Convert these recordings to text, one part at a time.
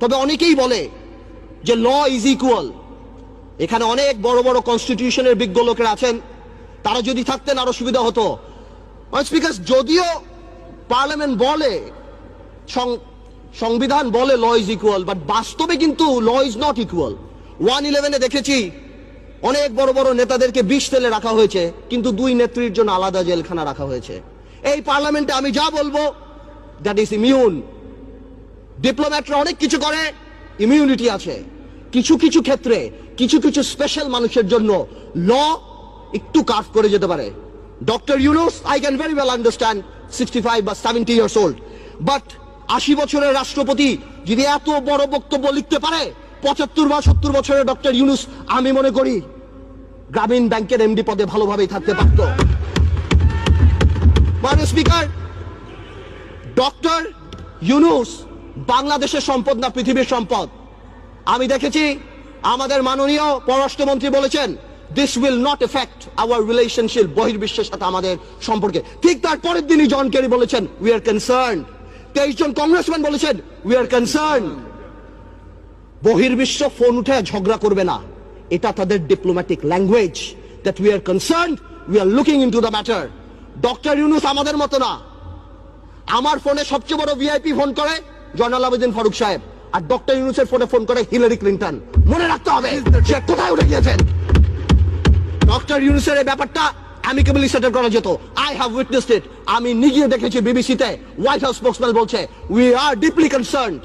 তবে অনেকেই বলে যে ল ইজ ইকুয়াল। এখানে অনেক বড় বড় কনস্টিটিউশনের বিজ্ঞ লোকেরা আছেন, তারা যদি থাকতেন আরো সুবিধা হতো। স্পিকার, যদিও পার্লামেন্ট বলে, সংবিধান বলে ল ইজ ইকুয়াল, বাট বাস্তবে কিন্তু ল ইজ নট ইকুয়াল। 111-এ দেখেছি অনেক বড় বড় নেতাদেরকে বিষ তেলে রাখা হয়েছে, কিন্তু দুই নেত্রীর জন্য আলাদা জেলখানা রাখা হয়েছে। এই পার্লামেন্টে আমি যা বলবো দ্যাট ইজ ইমিউন। ডিপ্লোম্যাটরা অনেক কিছু করে, ইমিউনিটি আছে। কিছু কিছু ক্ষেত্রে কিছু কিছু স্পেশাল মানুষের জন্য ল একটু কার্ভ করে যেতে পারে। Doctor Yunus, I can very well understand 65 বা 70 ইয়ার্স ওল্ড, বাট 80 বছরের রাষ্ট্রপতি যদি এত বড় বক্তব্য লিখতে পারে, 75 বা 70 বছরের ডক্টর ইউনুস আমি মনে করি গ্রামীণ ব্যাংকের এমডি পদে ভালোভাবেই থাকতে পারত। মাননীয় স্পিকার, ডক্টর ইউনুস বাংলাদেশের সম্পদ না পৃথিবীর সম্পদ। আমি দেখেছি আমাদের মাননীয় পররাষ্ট্রমন্ত্রী বলেছেন this will not effect our relationship, বহির্বিশ্বের সাথে আমাদের সম্পর্কে। ঠিক তার পরের দিনই জন কেরি বলেছেন উই আর কনসার্ন। 23 জন কংগ্রেসম্যান বলেছেন উই আর কনসার্ন। বহির্বিশ্ব ফোন উঠে ঝগড়া করবে না, এটা তাদের diplomatic language, that we are concerned, we are looking into the matter. Doctor Yunus আমাদের মতো না। আমার ফোনে সবচেয়ে বড় ভিআইপি ফোন করে জয়নাল আবেদিন ফারুক সাহেব, আর ডক্টর ইউনুসের ফোনে ফোন করে হিলারি ক্লিন্টন। মনে রাখতে হবে সে কোথায় উঠে গিয়েছেন। ডক্টর ইউনুসের এই ব্যাপারটা অ্যামিকেবলি সেটেল করা যেত। আই হ্যাভ উইটনেসড ইট। আমি নিজে দেখেছি বিবিসিতে হোয়াইট হাউস স্পোকসম্যান বলছে we are deeply concerned,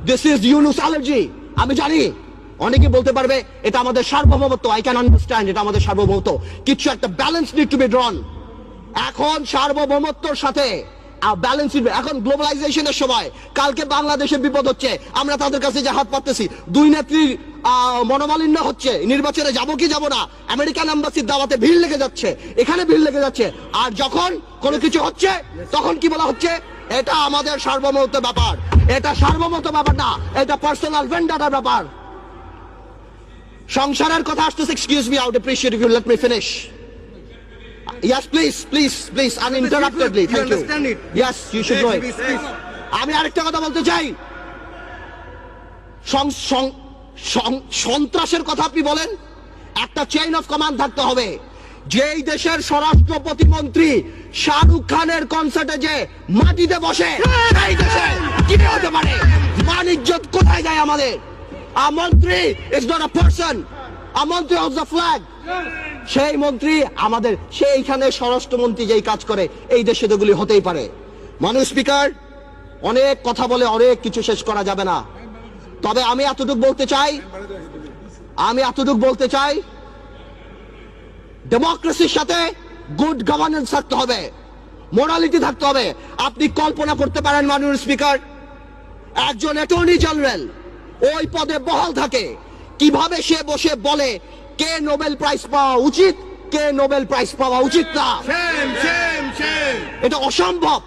this is Yunus allergy. আমি জানি অনেকে বলতে পারবে এটা আমাদের সার্বভৌমত্ব, আই ক্যান আন্ডারস্ট্যান্ড এটা আমাদের সার্বভৌমত্ব, কিছু একটা ব্যালেন্স নিড টু বি ড্রন। এখন সার্বভৌমত্বর সাথে ব্যালেন্স, এখন গ্লোবালাইজেশনের সময়, কালকে বাংলাদেশের বিপদ হচ্ছে, আমরা তাদের কাছে যে হাত পাততেছি, দুই নেত্রীর মনোমালিন্য হচ্ছে, নির্বাচনে যাব কি যাব না, আমেরিকান এম্বাসির দাওয়াতে ভিড় লেগে যাচ্ছে, এখানে ভিড় লেগে যাচ্ছে, আর যখন কোনো কিছু হচ্ছে তখন কি বলা হচ্ছে এটা আমাদের সার্বভৌমত্ব ব্যাপার। এটা সার্বভৌমত্ব ব্যাপার না, এটা পার্সোনাল ভেন্ডাটার ব্যাপার। সংসারের কথা আসতেছে, excuse me, I would appreciate if you let me finish. Yes, please, uninterruptedly. Thank you. Yes, you should know it. আমি আরেকটা কথা বলতে চাই। সন্ত্রাসের কথা আপনি বলেন, একটা চেইন অফ কমান্ড থাকতে হবে। যেই দেশের স্বরাষ্ট্র প্রতিমন্ত্রী শাহরুখ খানের কনসার্টে যে মাটিতে বসে, সেই দেশে কি হতে পারে? মান ইজ্জত কোথায় যায় আমাদের? A মন্ত্রী is not a person. A মন্ত্রী holds the flag. সেই মন্ত্রী আমাদের, সেইখানে স্বরাষ্ট্রমন্ত্রী যেই কাজ করে, এই দেশে এগুলি হতেই পারে। মাননীয় স্পিকার, অনেক কথা বলে অনেক কিছু শেষ করা যাবে না, তবে আমি এতটুকু বলতে চাই ডেমোক্রেসির সাথে গুড গভর্নেন্স থাকতে হবে, মোরালিটি থাকতে হবে। আপনি কল্পনা করতে পারেন মাননীয় স্পিকার, একজন অ্যাটর্নি জেনারেল ওই পদে বহাল থাকে, কিভাবে সে বসে বলে কে নোবেল প্রাইজ পাওয়া উচিত, কে নোবেল প্রাইজ পাওয়া উচিত না। এটা অসম্ভব।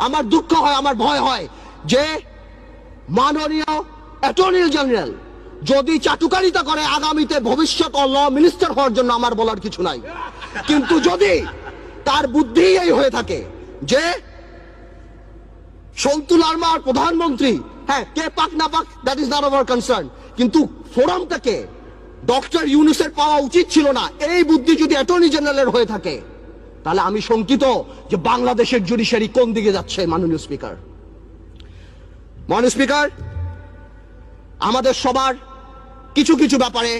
আমার দুঃখ হয়, আমার ভয় হয় যে মাননীয় অ্যাটর্নি জেনারেল যদি চাটুকারিতা করে আগামীতে ভবিষ্যৎ ল মিনিস্টার হওয়ার জন্য আমার বলার কিছু নাই, কিন্তু যদি তার বুদ্ধি এই হয়ে থাকে যে সন্তু লারমার প্রধানমন্ত্রী, হ্যাঁ, কে পাক না পাক that is not our concern, কিন্তু ফোরামটাকে ডক্টর ইউনুসের পাওয়া উচিত ছিল না, এই বুদ্ধি যদি অ্যাটর্নি জেনারেলের হয়ে থাকে, তাহলে আমি শঙ্কিত যে বাংলাদেশের জুডিশিয়ারি কোন দিকে যাচ্ছে। মাননীয় স্পিকার, আমাদের সবার কিছু কিছু ব্যাপারে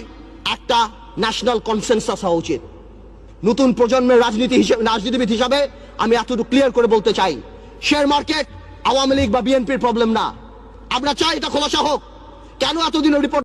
একটা ন্যাশনাল কনসেনসাস হওয়া উচিত। নতুন প্রজন্মের রাজনীতিবিদ হিসাবে আমি এতটুকু ক্লিয়ার করে বলতে চাই, শেয়ার মার্কেট আওয়ামী লীগ বা বিএনপির প্রবলেম না। আমরা চাই এটা খোলাসা হোক। কেন এতদিন রিপোর্ট